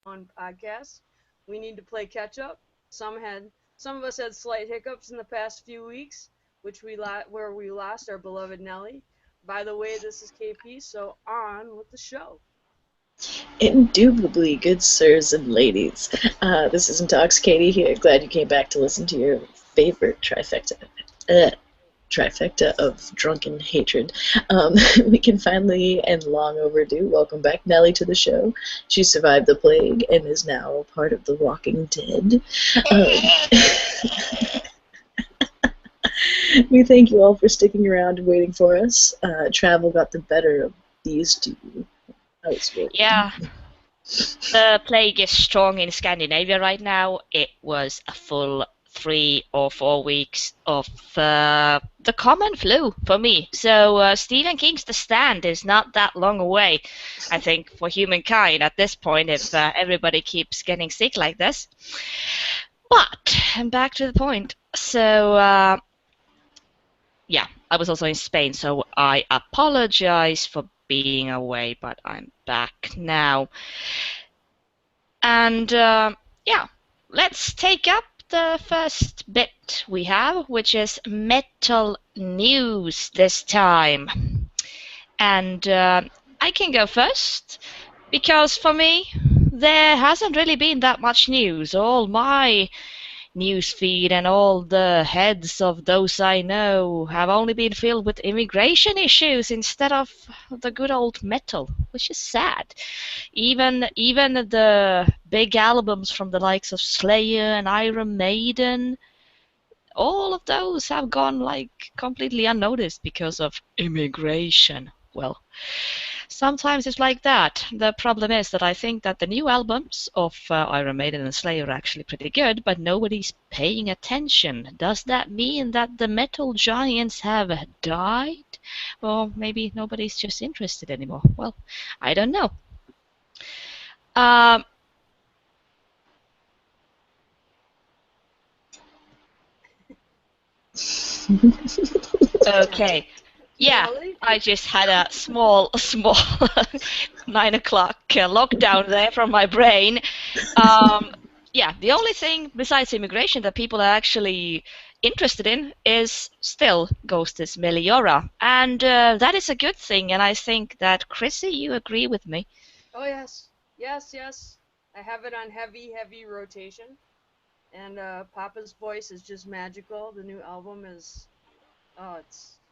on podcast. We need to play catch up. Some of us had slight hiccups in the past few weeks, where we lost our beloved Nelly. By the way, this is KP, so on with the show. Indubitably, good sirs and ladies. This is Intox Katie here. Glad you came back to listen to your favorite Uh, trifecta of drunken hatred. We can finally and long overdue welcome back Nellie to the show. She survived the plague and is now part of the Walking Dead. We thank you all for sticking around and waiting for us. Travel got the better of these two. Yeah, the plague is strong in Scandinavia right now. It was a full 3 or 4 weeks of the common flu for me. So Stephen King's The Stand is not that long away, I think, for humankind at this point if everybody keeps getting sick like this. But, and back to the point. So, yeah, I was also in Spain, so I apologize for being away, but I'm back now. And yeah, let's take up the first bit we have, which is metal news this time. And I can go first, because for me, there hasn't really been that much news. All my newsfeed and all the heads of those I know have only been filled with immigration issues instead of the good old metal, which is sad. Even the big albums from the likes of Slayer and Iron Maiden, all of those have gone like completely unnoticed because of immigration. Well, sometimes it's like that. The problem is that I think that the new albums of Iron Maiden and Slayer are actually pretty good, but nobody's paying attention. Does that mean that the metal giants have died? Or maybe nobody's just interested anymore? Well, I don't know. Um, okay. Yeah, Nelly? I just had a small 9 o'clock lockdown there from my brain. Yeah, the only thing besides immigration that people are actually interested in is still Ghostis Meliora, and that is a good thing. And I think that Chrissy, you agree with me. Oh yes, yes, yes. I have it on heavy rotation, and Papa's voice is just magical. The new album is, oh,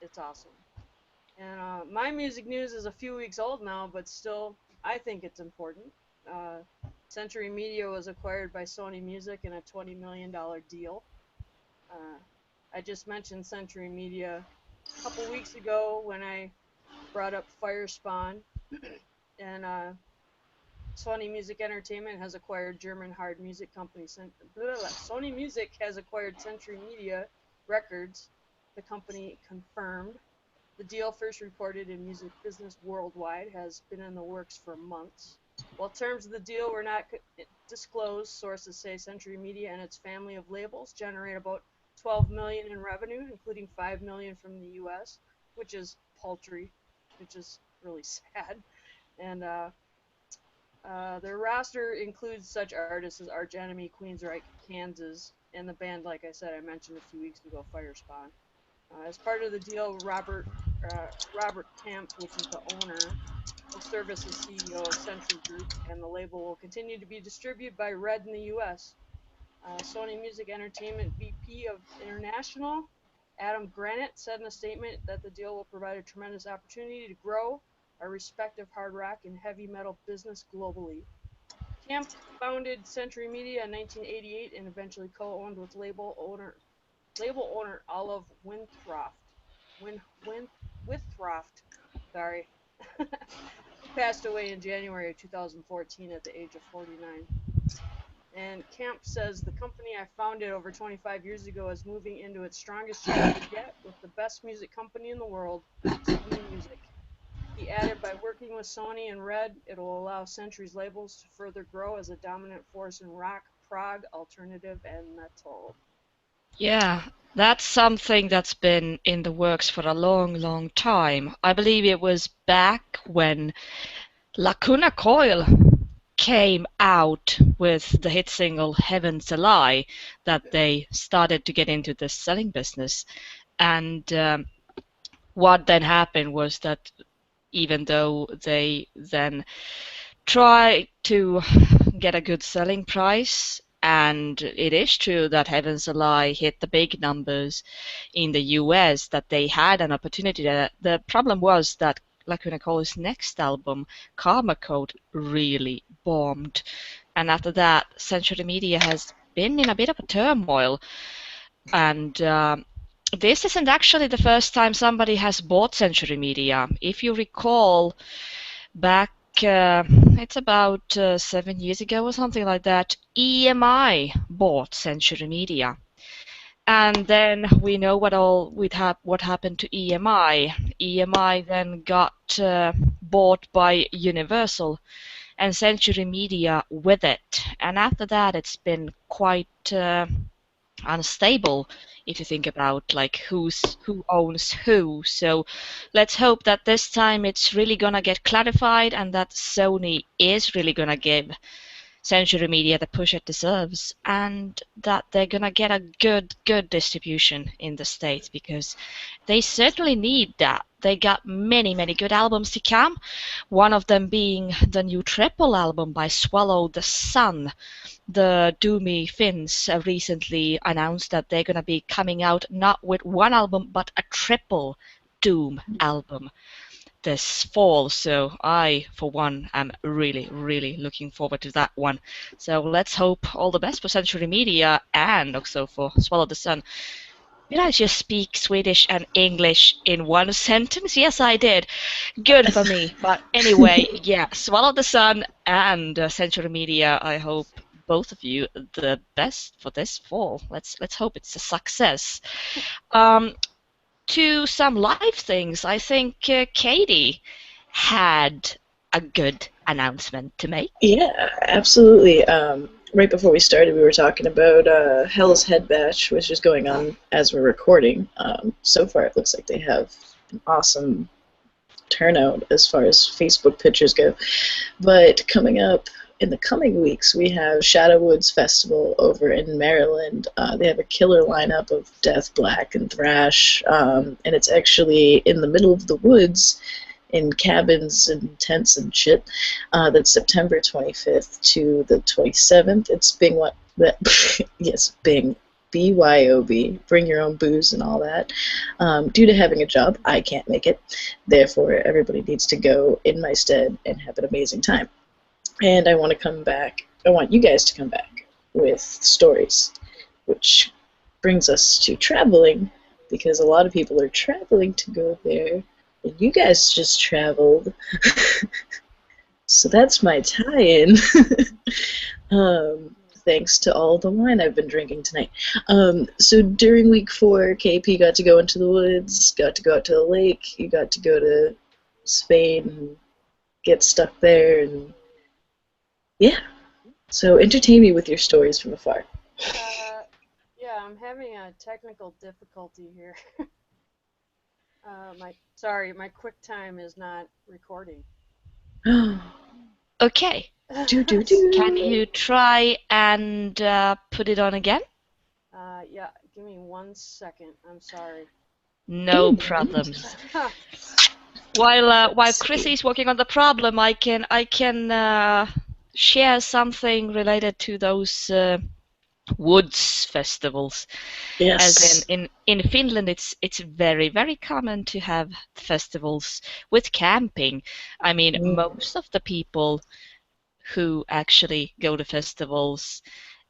it's awesome. And my music news is a few weeks old now, but still, I think it's important. Uh, Century Media was acquired by Sony Music in a $20 million deal. Uh, I just mentioned Century Media a couple weeks ago when I brought up Firespawn, and Sony Music Entertainment has acquired German hard music company Sony Music has acquired Century Media Records. The company confirmed. The deal, first reported in Music Business Worldwide, has been in the works for months. While terms of the deal were not disclosed, sources say Century Media and its family of labels generate about $12 million in revenue, including $5 million from the U.S., which is paltry, which is really sad. And their roster includes such artists as Arch Enemy, Queensryche, Kansas, and the band, like I said, I mentioned a few weeks ago, Firespawn. As part of the deal, Robert Kemp, which is the owner, will serve as the CEO of Century Group, and the label will continue to be distributed by Red in the U.S. Sony Music Entertainment VP of International, Adam Granite, said in a statement that the deal will provide a tremendous opportunity to grow our respective hard rock and heavy metal business globally. Kemp founded Century Media in 1988 and eventually co-owned with label owner Olive Winthroft. Withroft, sorry, who passed away in January of 2014 at the age of 49. And Kemp says the company I founded over 25 years ago is moving into its strongest chapter yet with the best music company in the world, Sony Music. He added, by working with Sony and Red, it will allow Century's labels to further grow as a dominant force in rock, prog, alternative, and metal. Yeah, that's something that's been in the works for a long time. I believe it was back when Lacuna Coil came out with the hit single Heaven's a Lie that they started to get into the selling business. And what then happened was that even though they then tried to get a good selling price, and it is true that Heaven's a Lie hit the big numbers in the US, that they had an opportunity. The problem was that Lacuna Coil's next album, Karma Code, really bombed. And after that, Century Media has been in a bit of a turmoil. And this isn't actually the first time somebody has bought Century Media. If you recall, back it's about 7 years ago or something like that, EMI bought Century Media. And then we know what happened to EMI. EMI then got bought by Universal, and Century Media with it. And after that, it's been quite unstable if you think about like who owns who. So let's hope that this time it's really gonna get clarified, and that Sony is really gonna give Century Media the push it deserves, and that they're gonna get a good distribution in the States, because they certainly need that. They got many good albums to come, one of them being the new triple album by Swallow the Sun. The Doomy Finns recently announced that they're gonna be coming out not with one album but a triple Doom album this fall. So I, for one, am really looking forward to that one. So let's hope all the best for Century Media and also for Swallow the Sun. Did I just speak Swedish and English in one sentence? Yes, I did. Good for me. But anyway, yeah, Swallow the Sun and Century Media, I hope both of you the best for this fall. Let's hope it's a success. To some live things, I think Katie had a good announcement to make. Yeah, absolutely. Right before we started, we were talking about Hell's Head Bash, which is going on as we're recording. So far, it looks like they have an awesome turnout as far as Facebook pictures go. But coming up in the coming weeks, we have Shadow Woods Festival over in Maryland. They have a killer lineup of death, black, and thrash, and it's actually in the middle of the woods in cabins and tents and shit. That's September 25th to the 27th. It's Bing, yes, Bing, BYOB, bring your own booze and all that. Due to having a job, I can't make it. Therefore, everybody needs to go in my stead and have an amazing time. And I want you guys to come back with stories, which brings us to traveling, because a lot of people are traveling to go there, and you guys just traveled. So that's my tie-in. Thanks to all the wine I've been drinking tonight. So during week 4, KP got to go into the woods, got to go out to the lake, you got to go to Spain and get stuck there, and yeah. So entertain me with your stories from afar. Yeah, I'm having a technical difficulty here. My QuickTime is not recording. Okay. Can you try and put it on again? Yeah, give me 1 second. I'm sorry. No problems. While Chrissy's working on the problem, I can share something related to those woods festivals. Yes. As in Finland, it's very common to have festivals with camping. I mean, most of the people who actually go to festivals,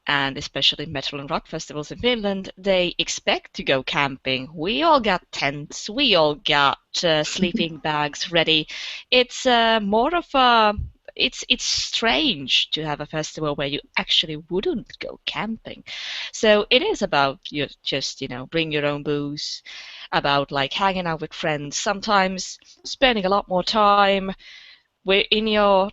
and especially metal and rock festivals in Finland, they expect to go camping. We all got tents, we all got sleeping bags ready. It's more of a it's strange to have a festival where you actually wouldn't go camping. So it is about you just bring your own booze, about like hanging out with friends, sometimes spending a lot more time in your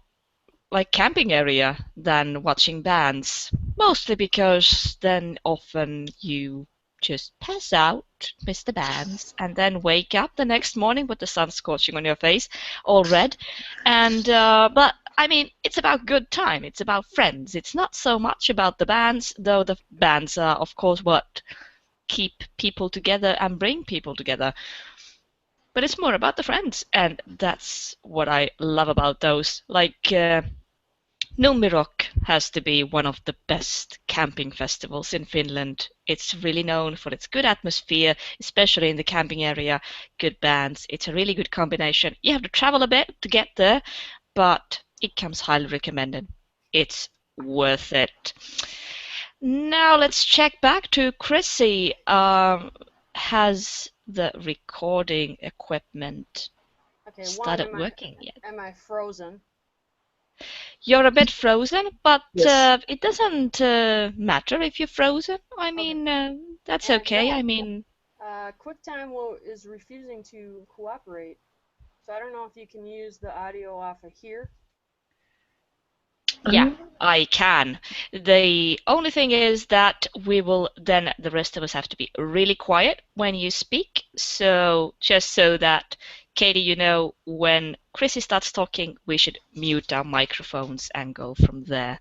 like camping area than watching bands, mostly because then often you just pass out, miss the bands, and then wake up the next morning with the sun scorching on your face, all red. And but I mean, it's about good time. It's about friends. It's not so much about the bands, though the bands are, of course, what keep people together and bring people together. But it's more about the friends, and that's what I love about those. Like, Numirock has to be one of the best camping festivals in Finland. It's really known for its good atmosphere, especially in the camping area, good bands. It's a really good combination. You have to travel a bit to get there, but it comes highly recommended. It's worth it. Now let's check back to Chrissy. Has the recording equipment Okay, started working yet? Am I frozen? You're a bit frozen, but Yes. it doesn't matter if you're frozen. I mean, that's okay. No. I mean, QuickTime is refusing to cooperate, so I don't know if you can use the audio off of here. yeah, I can. The only thing is that we will then, the rest of us have to be really quiet when you speak. So just so that, Katie, you know, when Chrissy starts talking, we should mute our microphones and go from there.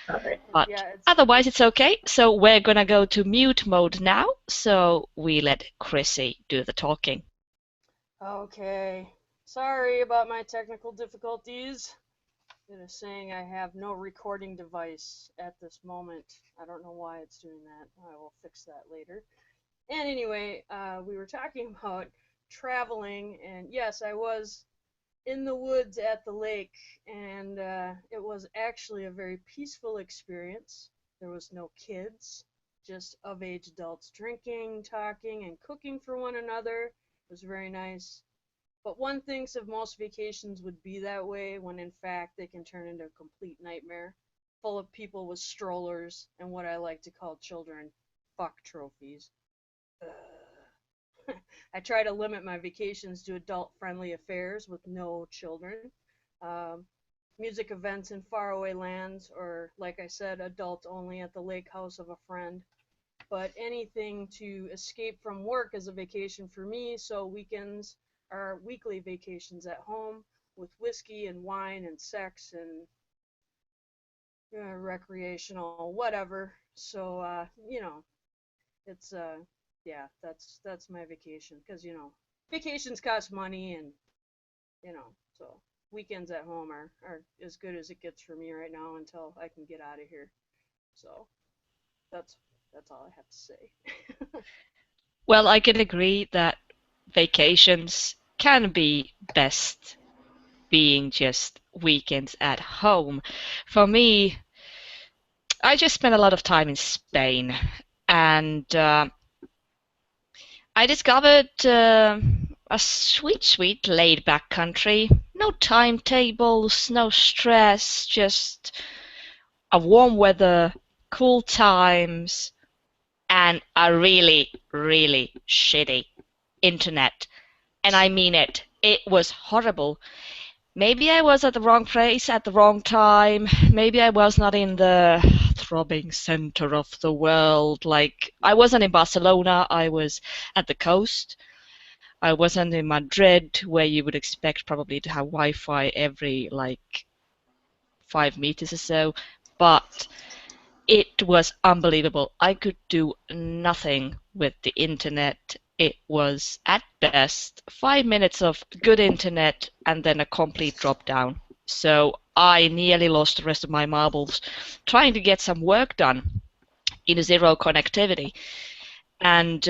All right. But Yeah, otherwise, it's okay. So we're going to go to mute mode now. So we let Chrissy do the talking. Okay. Sorry about my technical difficulties. It is saying I have no recording device at this moment. I don't know why it's doing that. I will fix that later. And anyway, we were talking about traveling, and yes, I was in the woods at the lake, and it was actually a very peaceful experience. There was no kids, just of-age adults drinking, talking, and cooking for one another. It was very nice. But one thinks of most vacations would be that way when in fact they can turn into a complete nightmare, full of people with strollers and what I like to call children fuck trophies. I try to limit my vacations to adult-friendly affairs with no children. Um, Music events in faraway lands, or like I said, adult only at the lake house of a friend. But anything to escape from work is a vacation for me, so weekends are weekly vacations at home with whiskey and wine and sex and recreational whatever. So it's yeah, that's my vacation, because vacations cost money, and so weekends at home are as good as it gets for me right now until I can get out of here. So that's all I have to say. Well, I can agree that vacations can be best being just weekends at home. For me, I just spent a lot of time in Spain, and I discovered a sweet, laid-back country. No timetables, no stress, just a warm weather, cool times, and a really shitty internet. And I mean it. It was horrible. Maybe I was at the wrong place at the wrong time. Maybe I was not in the throbbing center of the world. Like, I wasn't in Barcelona, I was at the coast. I wasn't in Madrid, where you would expect probably to have Wi-Fi every, like, 5 meters or so. But it was unbelievable. I could do nothing with the internet. It was, at best, 5 minutes of good internet and then a complete drop down. So I nearly lost the rest of my marbles trying to get some work done in zero connectivity. And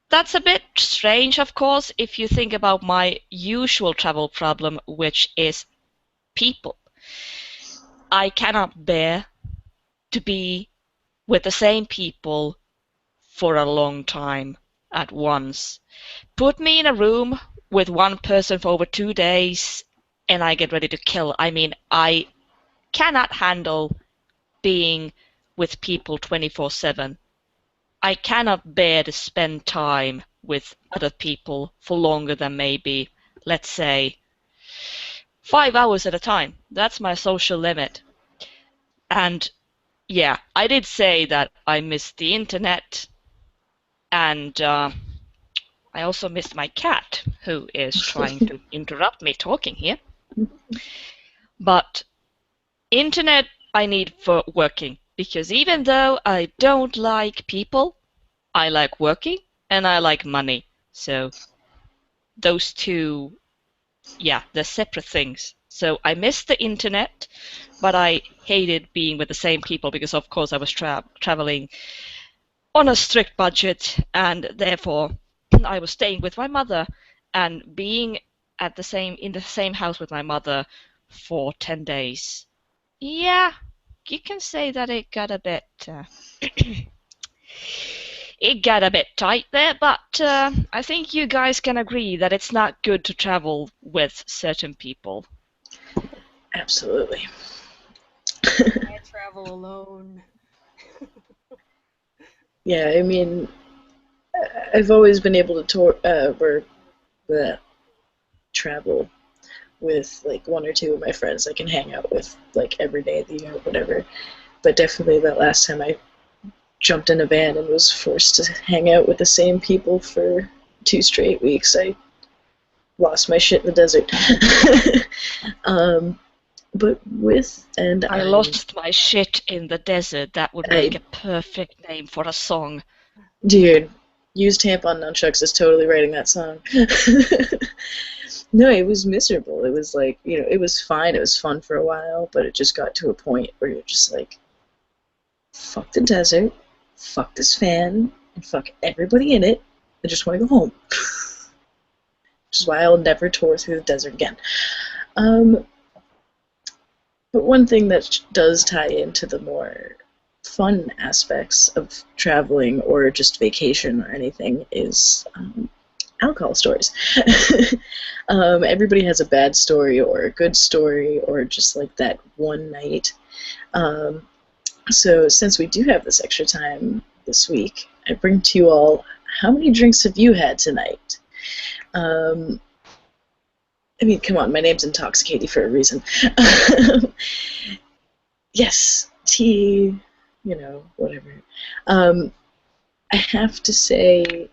that's a bit strange, of course, if you think about my usual travel problem, which is people. I cannot bear to be with the same people for a long time at once. Put me in a room with one person for over 2 days and I get ready to kill. I mean, I cannot handle being with people 24/7. I cannot bear to spend time with other people for longer than maybe, let's say, 5 hours at a time. That's my social limit. And yeah, I did say that I missed the internet, and I also missed my cat, who is trying to interrupt me talking here. But internet I need for working, because even though I don't like people, I like working and I like money. So those two, yeah, they're separate things. So I miss the internet, but I hated being with the same people because, of course, I was traveling on a strict budget, and therefore I was staying with my mother and being in the same house with my mother for 10 days. Yeah, you can say that it got a bit it got a bit tight there, but I think you guys can agree that it's not good to travel with certain people. Absolutely. I travel alone. Yeah, I mean, I've always been able to travel with like one or two of my friends I can hang out with like every day of the year, whatever. But definitely that last time I jumped in a van and was forced to hang out with the same people for 2 straight weeks, I lost my shit in the desert. But with and I lost my shit in the desert. That would make a perfect name for a song. Dude, Used Tampon Nunchucks is totally writing that song. No, it was miserable. It was like, it was fine. It was fun for a while, but it just got to a point where you're just like, fuck the desert, fuck this fan, and fuck everybody in it. I just want to go home. Which is why I'll never tour through the desert again. But one thing that does tie into the more fun aspects of traveling or just vacation or anything is alcohol stories. Everybody has a bad story or a good story or just like that one night. So since we do have this extra time this week, I bring to you all, how many drinks have you had tonight? I mean, come on, my name's Intoxicated for a reason. Yes, tea, whatever. I have to say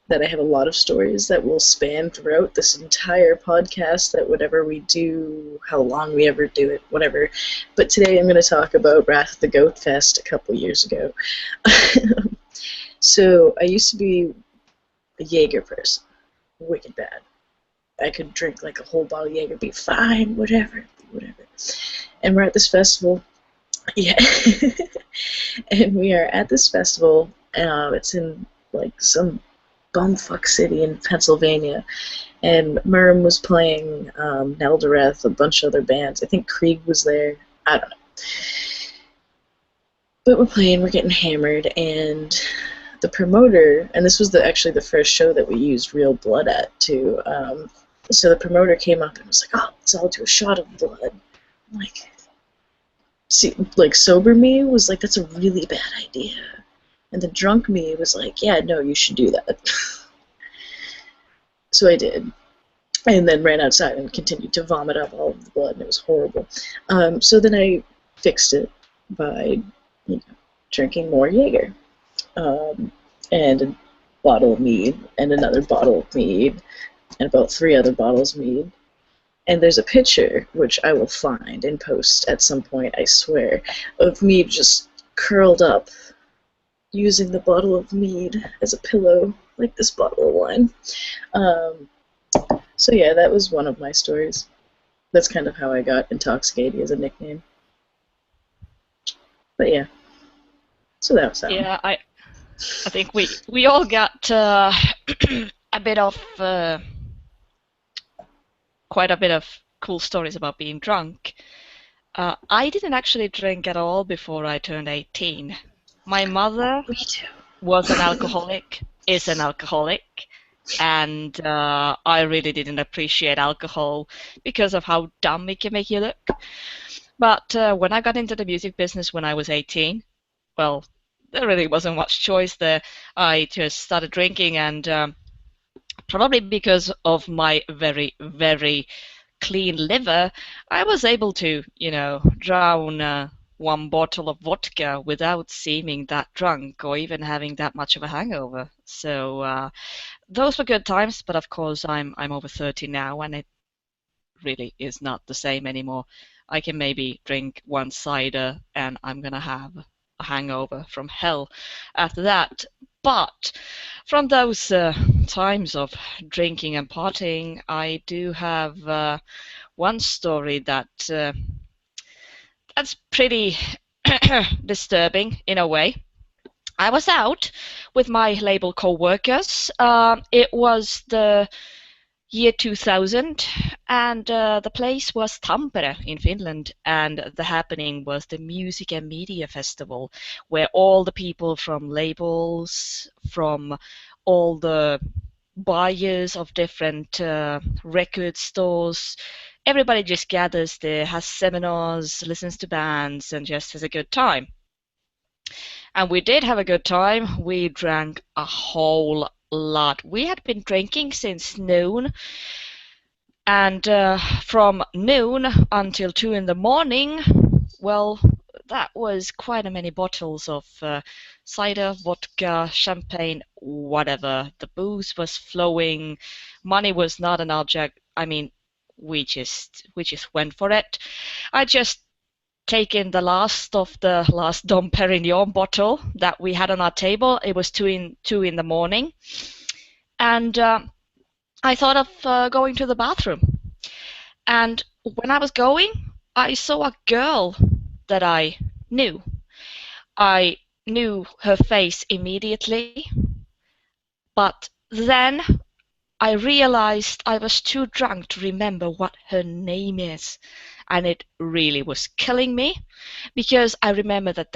that I have a lot of stories that will span throughout this entire podcast, that whatever we do, how long we ever do it, whatever. But today I'm going to talk about Wrath of the Goat Fest a couple years ago. So I used to be a Jaeger person, wicked bad. I could drink like a whole bottle of Jaeger, be fine, whatever. And we're at this festival. Yeah. And we are at this festival. It's in like some bumfuck city in Pennsylvania. And Murm was playing, Neldareth, a bunch of other bands. I think Krieg was there. I don't know. But we're playing, we're getting hammered, and the promoter, and this was actually the first show that we used real blood at, too. So the promoter came up and was like, "Oh, let's all do a shot of blood." I'm like, see, like sober me was like, "That's a really bad idea," and the drunk me was like, "Yeah, no, you should do that." So I did, and then ran outside and continued to vomit up all of the blood, and it was horrible. So then I fixed it by, drinking more Jaeger, and a bottle of mead, and another bottle of mead, and about 3 other bottles of mead. And there's a picture, which I will find and post at some point, I swear, of me just curled up, using the bottle of mead as a pillow, like this bottle of wine. So yeah, that was one of my stories. That's kind of how I got Intoxicated as a nickname. But yeah, so that was that. Yeah, I think we all got a bit of quite a bit of cool stories about being drunk. I didn't actually drink at all before I turned 18. My mother was an alcoholic, is an alcoholic, and I really didn't appreciate alcohol because of how dumb it can make you look. But when I got into the music business when I was 18, well, there really wasn't much choice there. I just started drinking, and probably because of my very, very clean liver, I was able to, drown 1 bottle of vodka without seeming that drunk or even having that much of a hangover. So those were good times, but of course I'm over 30 now, and it really is not the same anymore. I can maybe drink one cider and I'm gonna have a hangover from hell after that. But from those times of drinking and partying, I do have one story that's pretty disturbing in a way. I was out with my label co-workers. It was the year 2000, and the place was Tampere in Finland, and the happening was the Music and Media Festival, where all the people from labels, from all the buyers of different record stores, everybody just gathers there, has seminars, listens to bands, and just has a good time. And we did have a good time. We drank a whole lot. We had been drinking since noon, and from noon until 2 in the morning, well, that was quite a many bottles of cider, vodka, champagne, whatever. The booze was flowing. Money was not an object. I mean, we just went for it. I just taken the last of the last Dom Perignon bottle that we had on our table. It was 2 in the morning, and I thought of going to the bathroom. And when I was going, I saw a girl that I knew. I knew her face immediately, but then I realized I was too drunk to remember what her name is. And it really was killing me because I remember that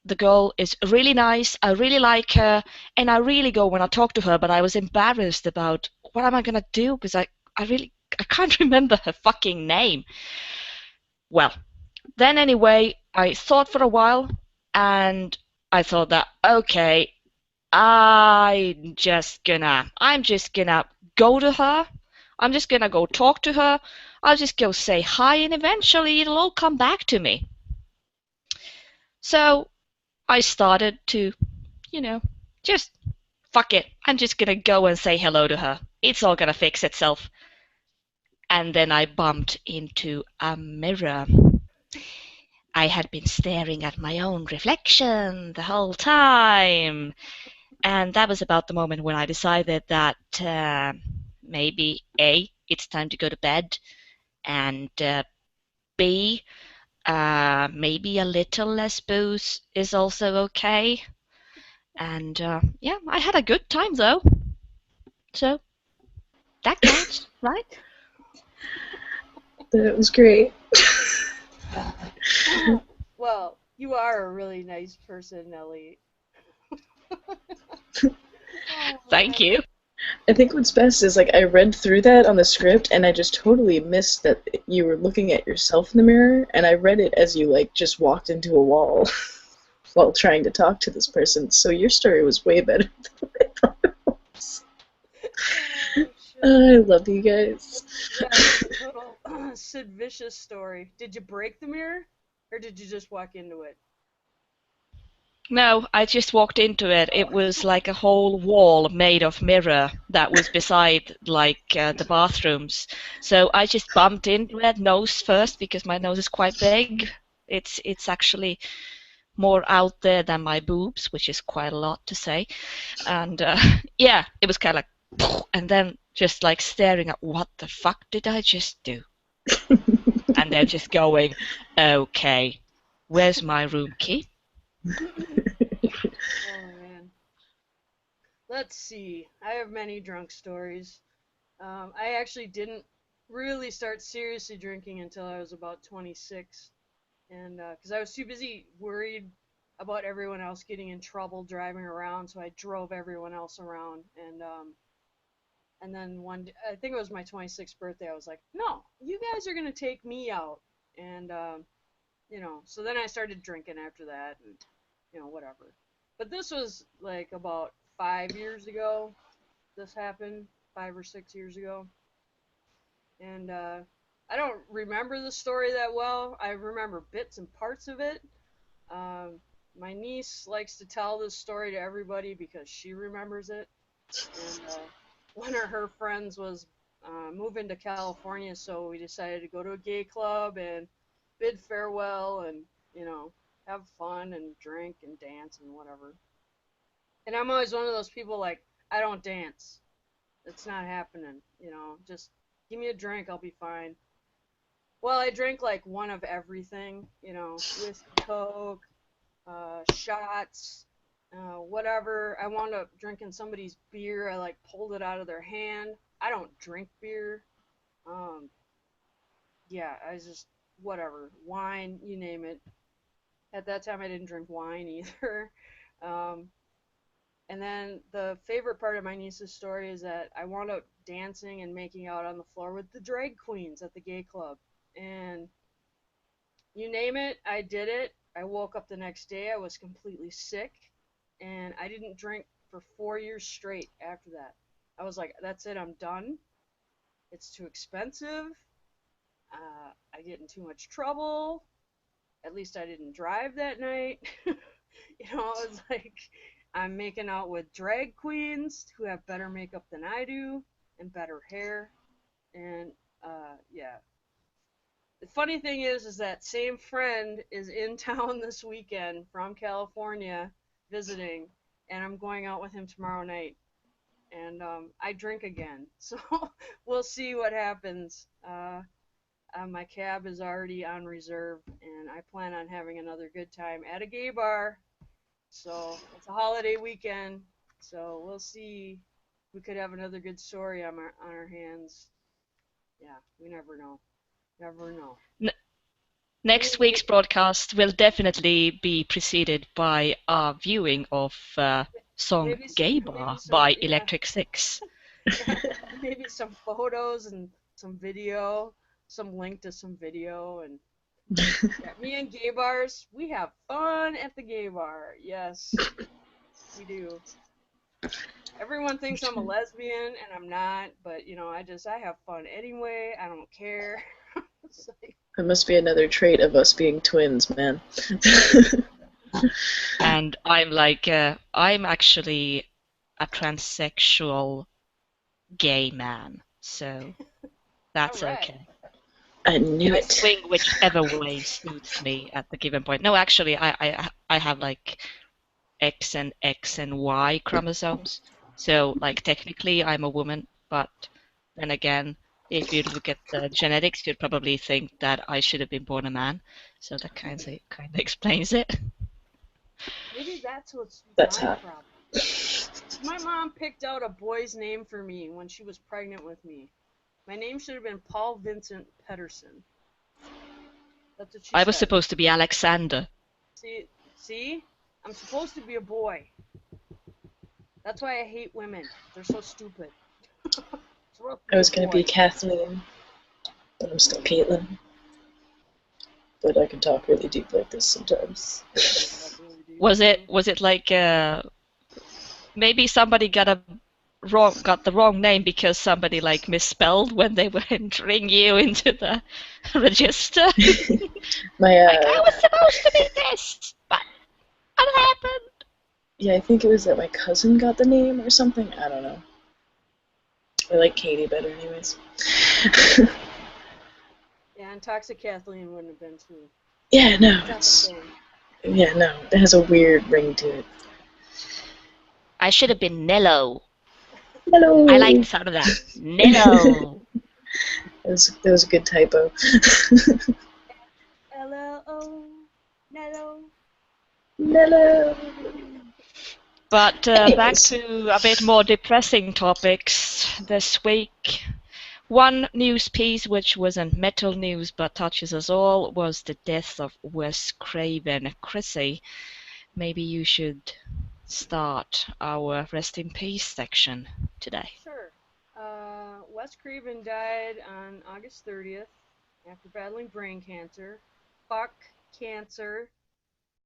the girl is really nice. I really like her, and I really go when I talk to her, but I was embarrassed about what am I gonna do because I can't remember her fucking name. Well, then anyway, I thought for a while, and I thought that okay, I'm just gonna go to her. I'm just gonna go talk to her. I'll just go say hi, and eventually it'll all come back to me. So I started to, you know, just fuck it. I'm just gonna go and say hello to her. It's all gonna fix itself. And then I bumped into a mirror. I had been staring at my own reflection the whole time. And that was about the moment when I decided that maybe A, it's time to go to bed, and B, maybe a little less booze is also okay. And yeah, I had a good time though. So that counts, right? That was great. Well, you are a really nice person, Nelly. Thank you. I think what's best is like I read through that on the script and I just totally missed that you were looking at yourself in the mirror, and I read it as you like just walked into a wall while trying to talk to this person. So your story was way better than I thought it was. I love you guys. Yeah, it's a little Sid Vicious story. Did you break the mirror, or did you just walk into it? No, I just walked into it. It was like a whole wall made of mirror that was beside like the bathrooms. So I just bumped into it nose first because my nose is quite big. It's actually more out there than my boobs, which is quite a lot to say. And yeah, it was kind of like, and then just like staring at what the fuck did I just do? And then just going, okay, where's my room key? Oh man. Let's see. I have many drunk stories. I actually didn't really start seriously drinking until I was about 26, and because I was too busy worried about everyone else getting in trouble driving around, so I drove everyone else around, and then one day, I think it was my 26th birthday, I was like, no, you guys are gonna take me out, and so then I started drinking after that, and whatever. But this was like about 5 years ago. This happened 5 or 6 years ago, and I don't remember the story that well. I remember bits and parts of it. Um, my niece likes to tell this story to everybody because she remembers it, and one of her friends was moving to California, so we decided to go to a gay club and bid farewell and, you know, have fun and drink and dance and whatever. And I'm always one of those people like, I don't dance. It's not happening, you know, just give me a drink, I'll be fine. Well, I drank like one of everything, you know, whiskey, Coke, shots, whatever. I wound up drinking somebody's beer. I like pulled it out of their hand. I don't drink beer. Um, yeah, I just whatever wine, you name it. At that time, I didn't drink wine either. Um, and then the favorite part of my niece's story is that I wound up dancing and making out on the floor with the drag queens at the gay club. And you name it, I did it. I woke up the next day, I was completely sick, and I didn't drink for 4 years straight after that. I was like, that's it, I'm done. It's too expensive. I get in too much trouble. At least I didn't drive that night. You know, it was like I'm making out with drag queens who have better makeup than I do and better hair. And yeah, the funny thing is that same friend is in town this weekend from California visiting, and I'm going out with him tomorrow night. And I drink again, so we'll see what happens. My cab is already on reserve, and I plan on having another good time at a gay bar. So it's a holiday weekend, so we'll see. We could have another good story on our hands. Yeah, we never know. Never know. Next week's broadcast will definitely be preceded by a viewing of song Gay Bar by yeah. Electric Six. Yeah, maybe some photos and some video, some link to some video, and yeah, me and gay bars, we have fun at the gay bar. Yes, we do. Everyone thinks I'm a lesbian, and I'm not, but you know, I have fun anyway. I don't care. It's like, That must be another trait of us being twins, man. And I'm actually a transsexual gay man, so that's all right. okay. I knew I it. swing whichever way suits me at the given point. No, actually, I have like X and Y chromosomes, so like technically I'm a woman, but then again, if you look at the genetics, you'd probably think that I should have been born a man. So that kind of explains it. Maybe that's That's my hot. problem. My mom picked out a boy's name for me when she was pregnant with me. My name should have been Paul Vincent Pedersen. That's what she I said. was supposed to be Alexander. See? I'm supposed to be a boy. That's why I hate women. They're so stupid. I was going to be Kathleen, but I'm still Caitlin. But I can talk really deep like this sometimes. Was it like maybe somebody got the wrong name because somebody like misspelled when they were entering you into the register? I was supposed to be this, but what happened? Yeah, I think it was that my cousin got the name or something. I don't know. I like Katie better anyways. Yeah, and Toxic Kathleen wouldn't have been too. Yeah, no, it has a weird ring to it. I should have been Nello. Hello. I like the sound of that. Nello. That was a good typo. L-O, Nello. Nello. But back to a bit more depressing topics this week. One news piece, which wasn't metal news but touches us all, was the death of Wes Craven. Chrissy, maybe you should start our rest in peace section today. Sure. Wes Craven died on August 30th after battling brain cancer. Fuck cancer.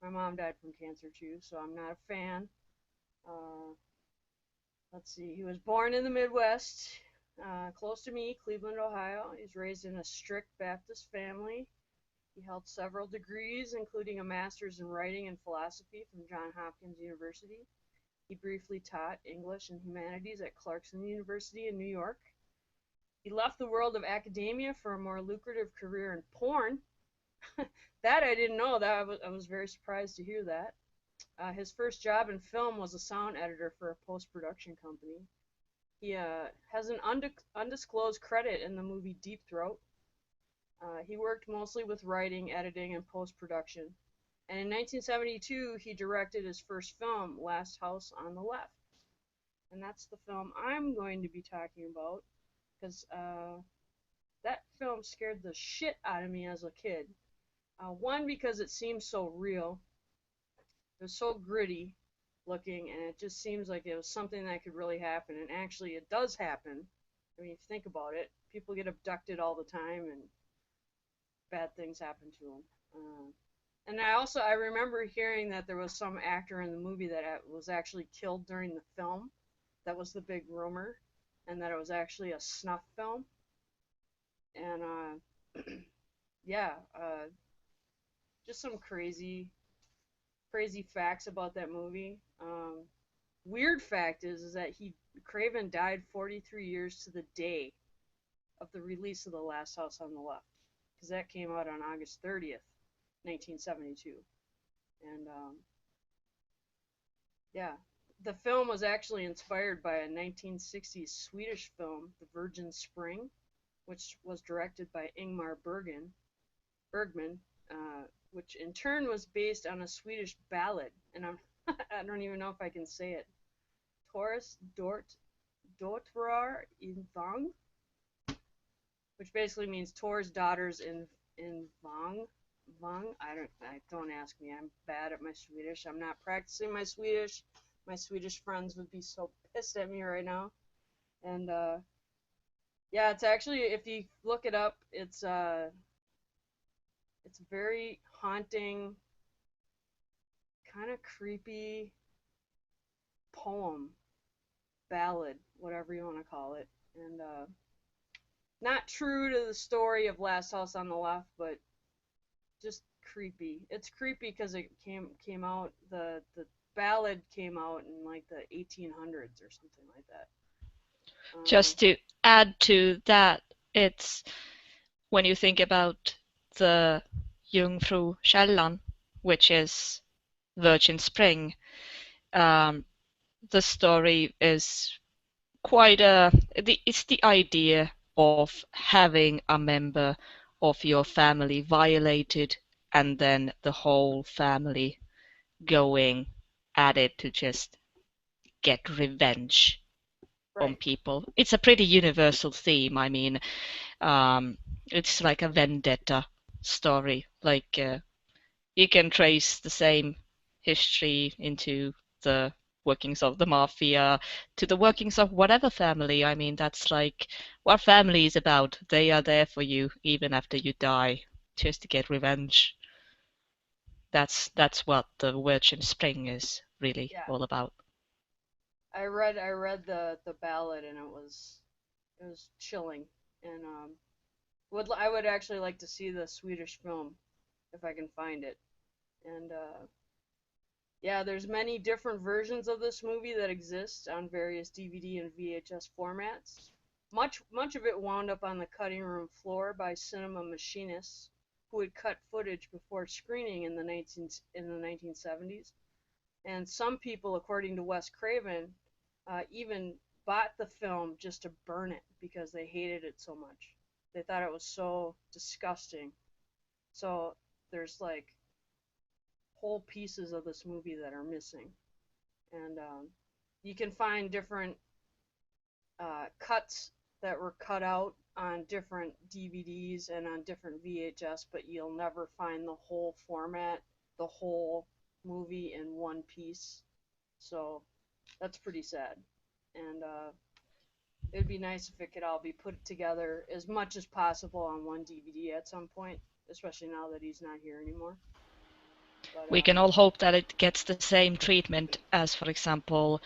My mom died from cancer too, so I'm not a fan. Let's see. He was born in the Midwest, close to me, Cleveland, Ohio. He was raised in a strict Baptist family. He held several degrees, including a master's in writing and philosophy from Johns Hopkins University. He briefly taught English and humanities at Clarkson University in New York. He left the world of academia for a more lucrative career in porn. That I didn't know. That I was very surprised to hear that. His first job in film was a sound editor for a post-production company. He has an undisclosed credit in the movie Deep Throat. He worked mostly with writing, editing, and post-production. And in 1972, he directed his first film, Last House on the Left. And that's the film I'm going to be talking about, because that film scared the shit out of me as a kid. One, because it seemed so real. It was so gritty looking, and it just seems like it was something that could really happen. And actually, it does happen. I mean, if you think about it, people get abducted all the time, and bad things happen to them. And I remember hearing that there was some actor in the movie that was actually killed during the film. That was the big rumor, and that it was actually a snuff film. And yeah, just some crazy facts about that movie. Weird fact is that Craven died 43 years to the day of the release of The Last House on the Left, because that came out on August 30th, 1972. And yeah, the film was actually inspired by a 1960s Swedish film, The Virgin Spring, which was directed by Ingmar Bergman, which in turn was based on a Swedish ballad, and I don't even know if I can say it. Taurus Dotrar in Vang, which basically means Tor's daughters in Vang. Don't ask me. I'm bad at my Swedish. I'm not practicing my Swedish. My Swedish friends would be so pissed at me right now. And yeah, it's actually, if you look it up, it's a very haunting, kind of creepy poem, ballad, whatever you want to call it. And not true to the story of Last House on the Left, but just creepy. It's creepy because it came out, the ballad came out in like the 1800s or something like that. Just to add to that, it's when you think about the Jungfrukällan, which is Virgin Spring, the story is quite it's the idea of having a member of your family violated and then the whole family going at it to just get revenge on people. It's a pretty universal theme. I mean, it's like a vendetta story. Like you can trace the same history into the workings of the mafia, to the workings of whatever family. I mean, that's like what family is about. They are there for you even after you die, just to get revenge. That's what the Virgin Spring is really all about. I read the ballad, and it was chilling, and I would actually like to see the Swedish film if I can find it. And yeah, there's many different versions of this movie that exist on various DVD and VHS formats. Much of it wound up on the cutting room floor by cinema machinists who would cut footage before screening in the 1970s. And some people, according to Wes Craven, even bought the film just to burn it because they hated it so much. They thought it was so disgusting. So there's like whole pieces of this movie that are missing. And you can find different cuts that were cut out on different DVDs and on different VHS, but you'll never find the whole format, the whole movie in one piece. So that's pretty sad. And it would be nice if it could all be put together as much as possible on one DVD at some point, especially now that he's not here anymore. But, we can all hope that it gets the same treatment as, for example,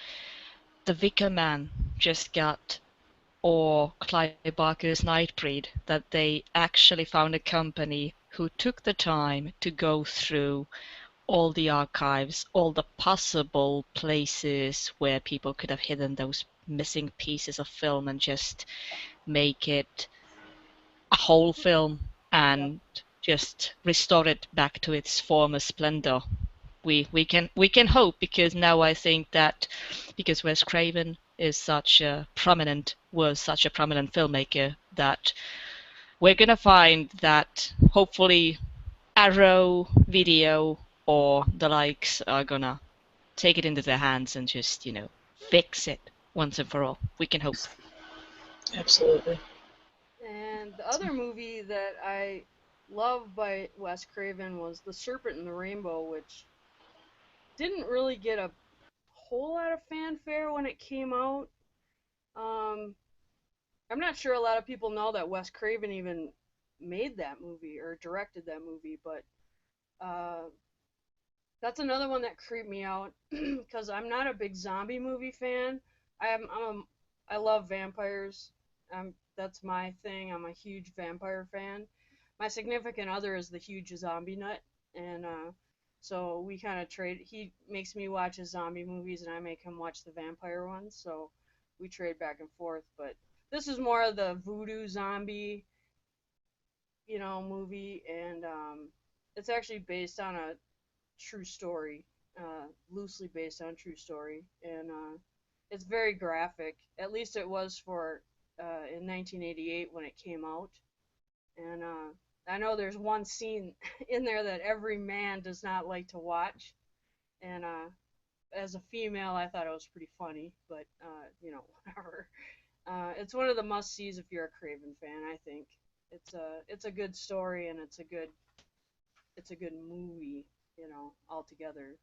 The Wicker Man just got, or Clive Barker's Nightbreed, that they actually found a company who took the time to go through all the archives, all the possible places where people could have hidden those missing pieces of film, and just make it a whole film and just restore it back to its former splendor. We can hope, because now I think that because Wes Craven was such a prominent filmmaker, that we're gonna find that hopefully Arrow Video or the likes are gonna take it into their hands and just, fix it once and for all. We can hope. Absolutely. And the other movie that I love by Wes Craven was The Serpent and the Rainbow, which didn't really get a whole lot of fanfare when it came out. Um, I'm not sure a lot of people know that Wes Craven even made that movie or directed that movie, but uh, that's another one that creeped me out because I'm not a big zombie movie fan. I love vampires. That's my thing. I'm a huge vampire fan. My significant other is the huge zombie nut, and so we kind of trade. He makes me watch his zombie movies, and I make him watch the vampire ones. So we trade back and forth. But this is more of the voodoo zombie, movie, and it's actually based on a true story, loosely based on true story, and it's very graphic. At least it was for in 1988 when it came out, and I know there's one scene in there that every man does not like to watch, and as a female, I thought it was pretty funny, but whatever. It's one of the must sees if you're a Craven fan. I think it's a good story, and it's a good movie, altogether.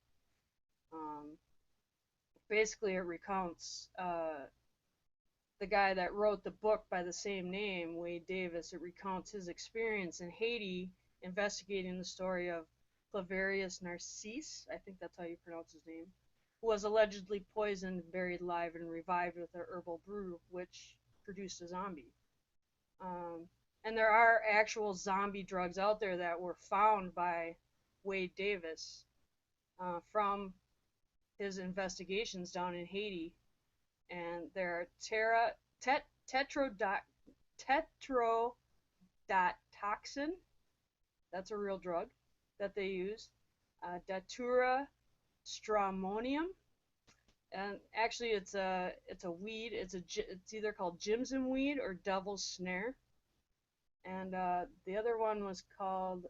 Um, Basically, it recounts the guy that wrote the book by the same name, Wade Davis. It recounts his experience in Haiti investigating the story of Claverius Narcisse, I think that's how you pronounce his name, who was allegedly poisoned, buried alive, and revived with a herbal brew, which produced a zombie. Um, and there are actual zombie drugs out there that were found by Wade Davis from his investigations down in Haiti, and there are tetrodotoxin. That's a real drug that they use. Datura stramonium, and actually it's a weed. It's either called Jimson weed or devil's snare, and the other one was called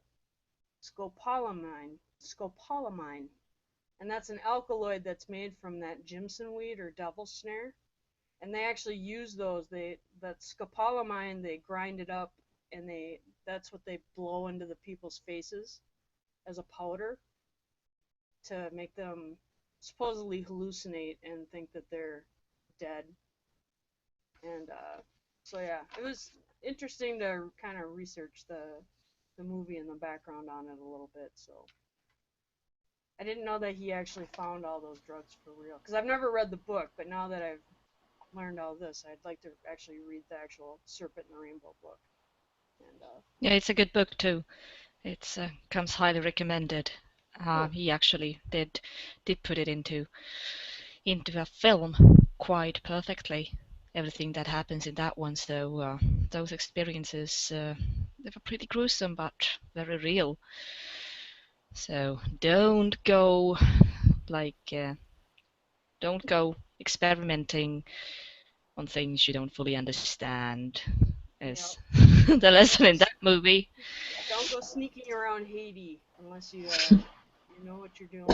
scopolamine. Scopolamine, and that's an alkaloid that's made from that Jimson weed or devil's snare. And they actually use those. That scopolamine, they grind it up, and that's what they blow into the people's faces as a powder to make them supposedly hallucinate and think that they're dead. And so yeah, it was interesting to kind of research the movie and the background on it a little bit. So I didn't know that he actually found all those drugs for real. Because I've never read the book, but now that I've learned all this, I'd like to actually read the actual Serpent and the Rainbow book. And Yeah, it's a good book too. It's comes highly recommended. Cool. He actually did put it into a film quite perfectly. Everything that happens in that one, so those experiences they were pretty gruesome but very real. So don't go experimenting on things you don't fully understand. Is the lesson in that movie. don't go sneaking around Haiti unless you know what you're doing.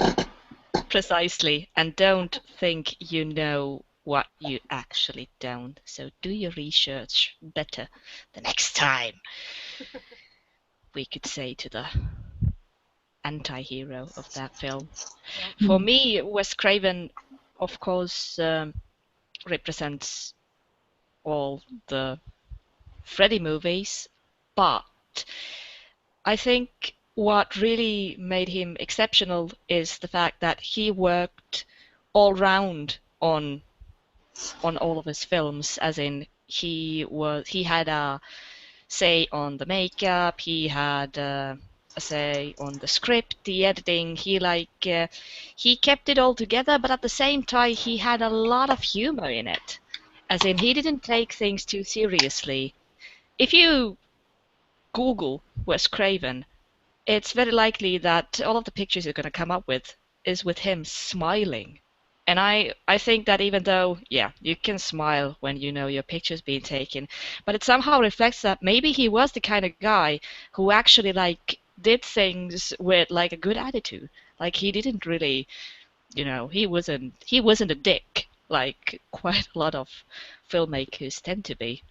Precisely, and don't think you know what you actually don't. So do your research better the next time. We could say to the anti-hero of that film. For me, Wes Craven, of course, represents all the Freddy movies, but I think what really made him exceptional is the fact that he worked all round on all of his films, as in he had a say on the makeup, he had a say on the script, the editing. He kept it all together, but at the same time he had a lot of humor in it, As in, he didn't take things too seriously. If you Google Wes Craven, it's very likely that all of the pictures you're going to come up with is with him smiling. And I think that even though, yeah, you can smile when you know your picture's being taken, but it somehow reflects that maybe he was the kind of guy who actually like did things with like a good attitude. Like he didn't really, he wasn't a dick like quite a lot of filmmakers tend to be.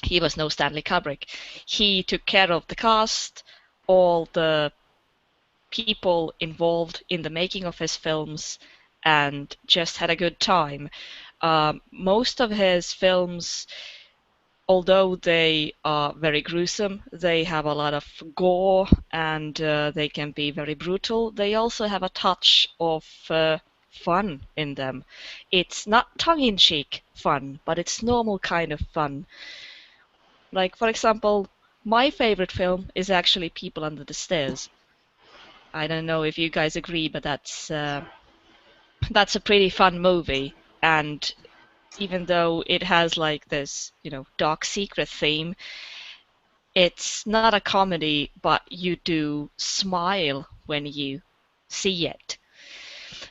He was no Stanley Kubrick. He took care of the cast, all the people involved in the making of his films, and just had a good time. Most of his films, although they are very gruesome, they have a lot of gore and they can be very brutal. They also have a touch of fun in them. It's not tongue-in-cheek fun, but it's normal kind of fun. Like, for example, my favorite film is actually People Under the Stairs. I don't know if you guys agree, but that's a pretty fun movie. And even though it has like this, dark secret theme, it's not a comedy, but you do smile when you see it.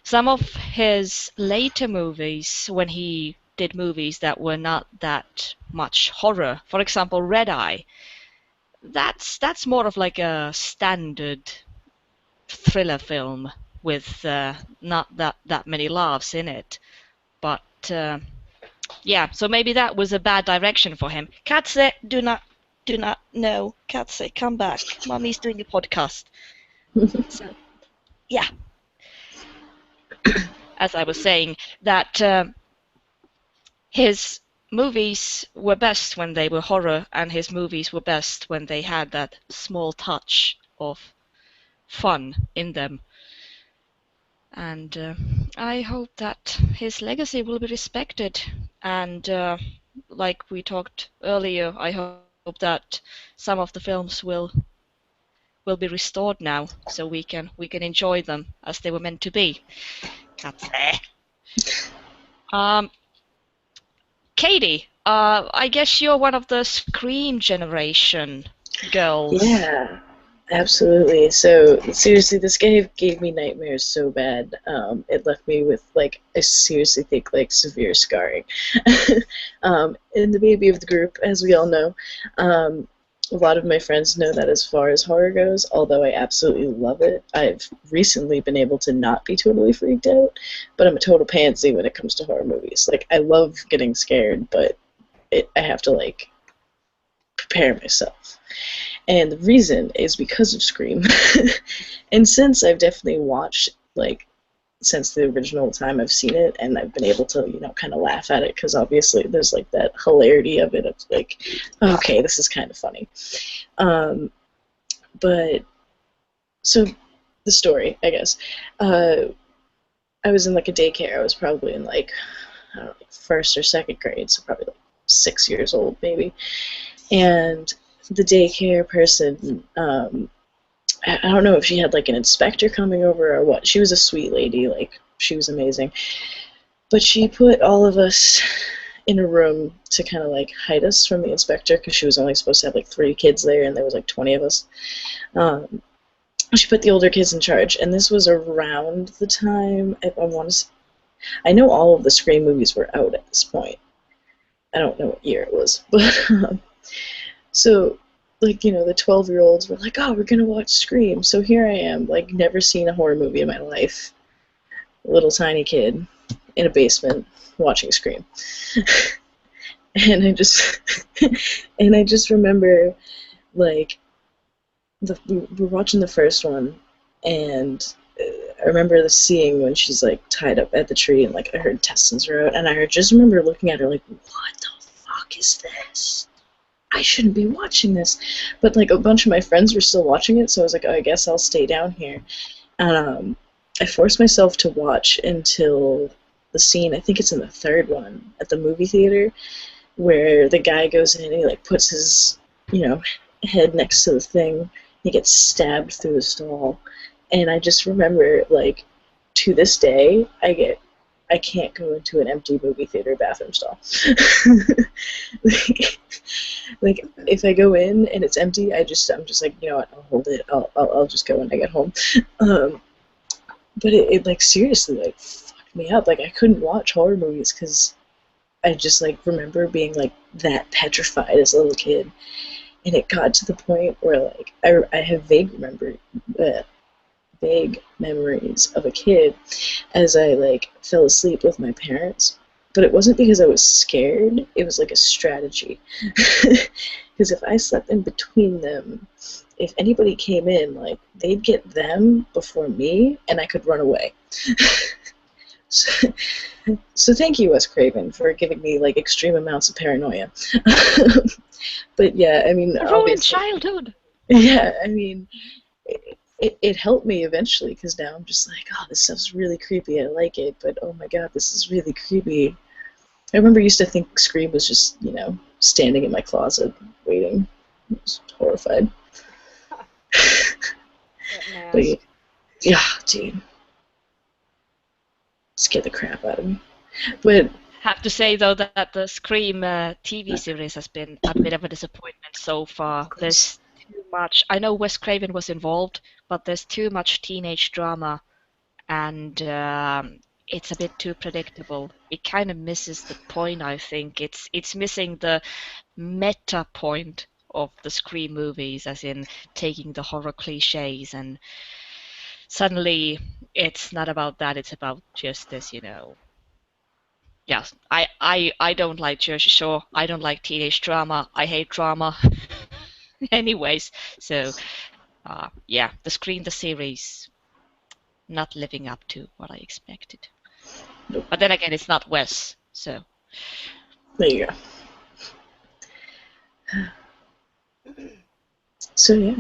Some of his later movies, when he did movies that were not that much horror, for example, Red Eye, that's more of like a standard thriller film with not that many laughs in it. But yeah, so maybe that was a bad direction for him. Katze, do not no. Katze, come back. Mommy's doing a podcast. So yeah, as I was saying, that his movies were best when they were horror, and his movies were best when they had that small touch of fun in them. And I hope that his legacy will be respected. And like we talked earlier, I hope that some of the films will be restored now, so we can enjoy them as they were meant to be. Katie, I guess you're one of the Scream generation girls. Yeah, absolutely. So seriously, this gave me nightmares so bad. It left me with like, I seriously think like severe scarring. And the baby of the group, as we all know, a lot of my friends know that as far as horror goes, although I absolutely love it. I've recently been able to not be totally freaked out, but I'm a total pansy when it comes to horror movies. Like, I love getting scared, but I have to like prepare myself. And the reason is because of Scream. And since I've definitely watched, like, since the original time I've seen it, and I've been able to, kind of laugh at it, because obviously there's, like, that hilarity of it, of, like, okay, this is kind of funny. But, so, the story, I guess. I was in, like, a daycare. I was probably in, like, I don't know, first or second grade, so probably, like, 6 years old, maybe. And the daycare person, I don't know if she had like an inspector coming over or what. She was a sweet lady, like she was amazing. But she put all of us in a room to kind of like hide us from the inspector, because she was only supposed to have like 3 kids there, and there was like 20 of us. She put the older kids in charge, and this was around the time, I know all of the Scream movies were out at this point. I don't know what year it was, but so, like, the 12-year-olds were like, oh, we're going to watch Scream. So here I am, like, never seen a horror movie in my life. A little tiny kid in a basement watching Scream. And I just remember, like, we were watching the first one, and I remember seeing when she's, like, tied up at the tree, and, like, I heard intestines were out, and I just remember looking at her like, what the fuck is this? I shouldn't be watching this. But, like, a bunch of my friends were still watching it, so I was like, oh, I guess I'll stay down here. And I forced myself to watch until the scene, I think it's in the 3rd one, at the movie theater, where the guy goes in and he, like, puts his, head next to the thing. He gets stabbed through the stall. And I just remember, like, to this day, I get I can't go into an empty movie theater bathroom stall. like, like if I go in and it's empty, I'm just like, you know what, I'll hold it. I'll just go when I get home. But it like seriously like fucked me up. Like I couldn't watch horror movies because I just like remember being like that petrified as a little kid, and it got to the point where like I have vague memories of a kid as I like fell asleep with my parents. But it wasn't because I was scared, it was like a strategy. Because if I slept in between them, if anybody came in, like they'd get them before me and I could run away. So thank you, Wes Craven, for giving me like extreme amounts of paranoia. But yeah, I mean, Ruined obviously, childhood. yeah, I mean, it helped me eventually because now I'm just like, oh, this stuff's really creepy. I like it, but oh my god, this is really creepy. I remember I used to think Scream was just, you know, standing in my closet waiting. I was horrified. That But mask. yeah, dude, scared the crap out of me. But Have to say though that the Scream TV series has been a bit of a disappointment so far. There's too much. I know Wes Craven was involved, but there's too much teenage drama, and it's a bit too predictable. It kind of misses the point, I think. It's missing the meta point of the Scream movies, as in taking the horror cliches, and suddenly it's not about that. It's about just this, you know. Yes, I don't like Jersey Shore. I don't like teenage drama. I hate drama. Anyways, so yeah, the series, not living up to what I expected. nope. But then again, it's not Wes, so There you go. So yeah,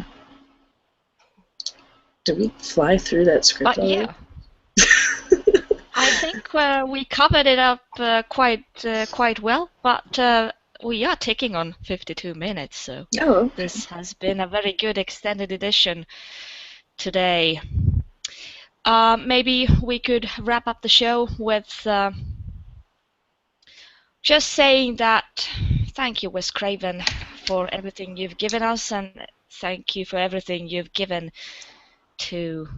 did we fly through that script but already? yeah, I think we covered it up quite well. But we are ticking on 52 minutes, so Oh, okay. this has been a very good extended edition today. Maybe we could wrap up the show with just saying that thank you, Wes Craven, for everything you've given us, and thank you for everything you've given to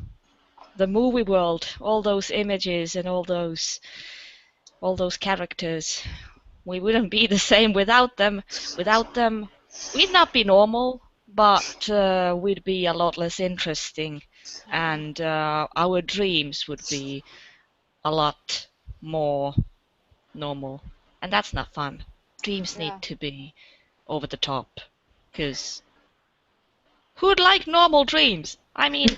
the movie world, all those images and all those characters. We wouldn't be the same without them. Without them, we'd not be normal, but we'd be a lot less interesting, and our dreams would be a lot more normal. And that's not fun. Dreams Yeah. need to be over the top, because who'd like normal dreams? I mean,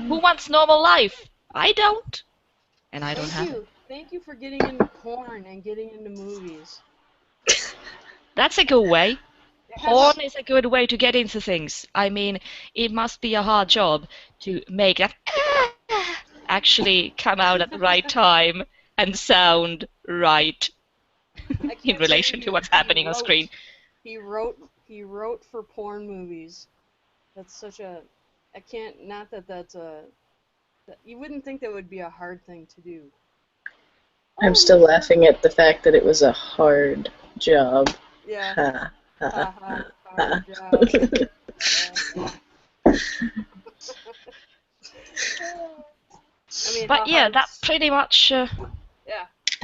who wants normal life? I don't, and I don't have it. Thank you for getting into porn and getting into movies. That's a good way. Yes. Porn is a good way to get into things. I mean, it must be a hard job to make that actually come out at the right time and sound right I in can't relation to believe what's he happening on wrote- screen. He wrote for porn movies. That's such a. I can't. Not that that's a. You wouldn't think that would be a hard thing to do. I'm still laughing at the fact that it was a hard job. Yeah. Ha, ha, Haha, ha. hard job. I mean, But how yeah, hard- that pretty much, Yeah.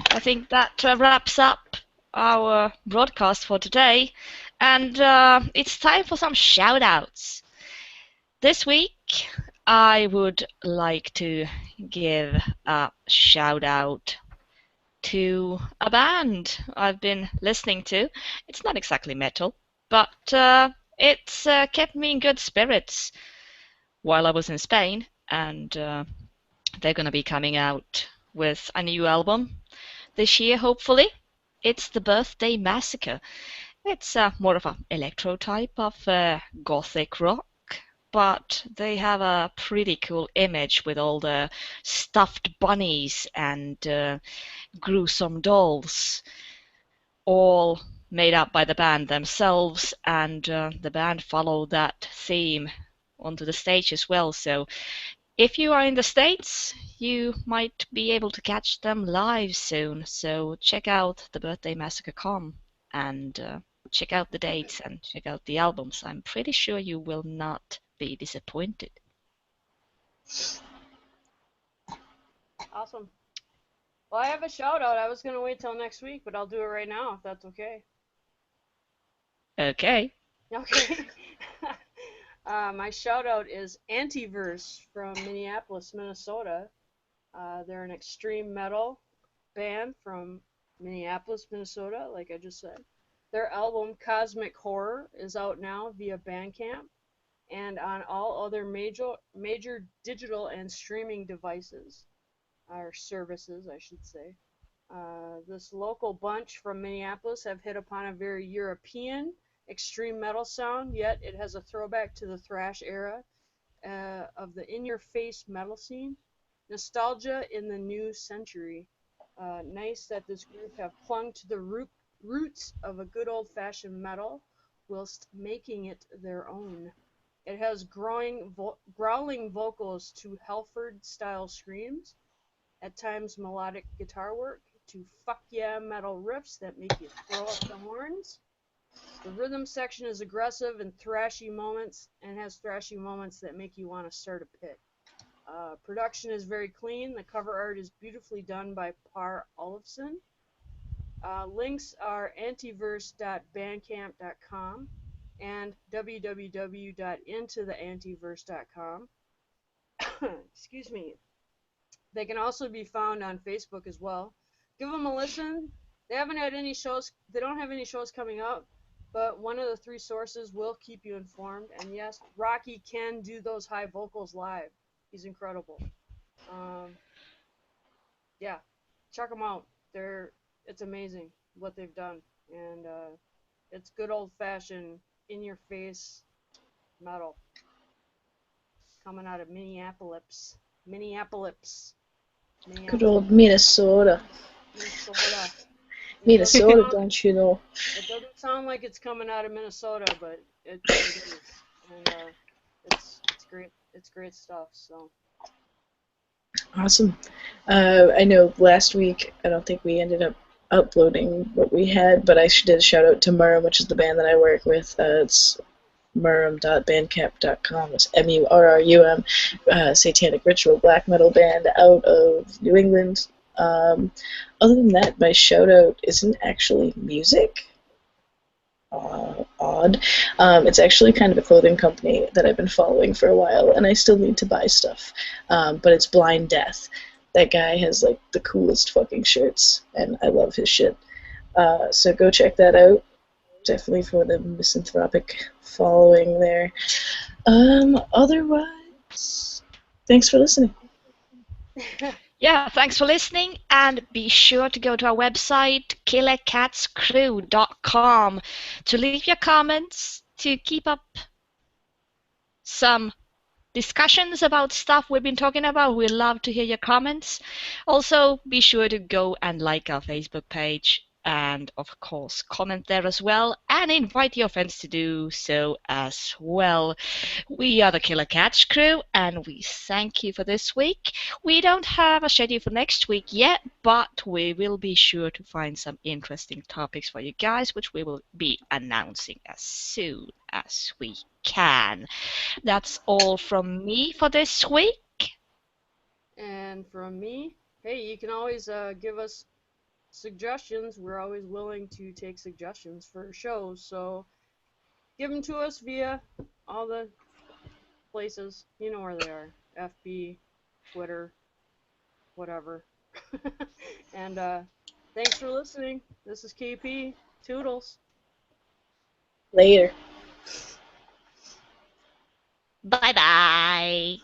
I think that wraps up our broadcast for today. And it's time for some shout-outs. This week, I would like to give a shout-out to a band I've been listening to. It's not exactly metal, but it's kept me in good spirits while I was in Spain, and they're going to be coming out with a new album this year, hopefully. It's The Birthday Massacre. It's more of an electro type of gothic rock, but they have a pretty cool image with all the stuffed bunnies and gruesome dolls, all made up by the band themselves, and the band followed that theme onto the stage as well. So if you are in the States, you might be able to catch them live soon. So check out the Birthday Massacre.com and check out the dates and check out the albums. I'm pretty sure you will not be disappointed. Awesome. Well, I have a shout out. I was going to wait till next week, but I'll do it right now if that's okay. Okay. Okay. My shout out is Antiverse from Minneapolis, Minnesota. They're an extreme metal band from Minneapolis, Minnesota, like I just said. Their album Cosmic Horror is out now via Bandcamp and on all other major digital and streaming devices, or services, I should say. This local bunch from Minneapolis have hit upon a very European extreme metal sound, yet it has a throwback to the thrash era of the in-your-face metal scene. Nostalgia in the new century. Nice that this group have clung to the roots of a good old-fashioned metal whilst making it their own. It has growling vocals to Halford-style screams, at times melodic guitar work, to fuck yeah metal riffs that make you throw up the horns. The rhythm section is aggressive and thrashy moments, and has thrashy moments that make you want to start a pit. Production is very clean. The cover art is beautifully done by Par Olofsson. Links are antiverse.bandcamp.com and www.intotheantiverse.com. Excuse me. They can also be found on Facebook as well. Give them a listen. They haven't had any shows. They don't have any shows coming up, but one of the three sources will keep you informed. And yes, Rocky can do those high vocals live. He's incredible. Yeah, check them out. It's amazing what they've done, and it's good old-fashioned, in-your-face metal coming out of Minneapolis. Good old Minnesota. Minnesota, don't you know? It doesn't sound like it's coming out of Minnesota, but it is, and it's great. It's great stuff. So. Awesome. I know last week, I don't think we ended up uploading what we had, but I did a shout out to Murum, which is the band that I work with. It's murum.bandcamp.com. It's MURRUM, satanic ritual black metal band out of New England. Other than that, my shout out isn't actually music. Odd. It's actually kind of a clothing company that I've been following for a while, and I still need to buy stuff. But it's Blind Death. That guy has like the coolest fucking shirts, and I love his shit. So go check that out. Definitely for the misanthropic following there. Otherwise, thanks for listening. Yeah, thanks for listening, and be sure to go to our website, killercatscrew.com, to leave your comments, to keep up some discussions about stuff we've been talking about. We'd love to hear your comments. Also, be sure to go and like our Facebook page, and of course comment there as well, and invite your friends to do so as well. We are the Killer Cats Crew, and we thank you for this week. We don't have a schedule for next week yet, but we will be sure to find some interesting topics for you guys, which we will be announcing as soon as we can. That's all from me for this week. And from me, hey, you can always give us suggestions. We're always willing to take suggestions for shows, so give them to us via all the places. You know where they are. FB, Twitter, whatever. And thanks for listening. This is KP. Toodles. Later. Bye-bye.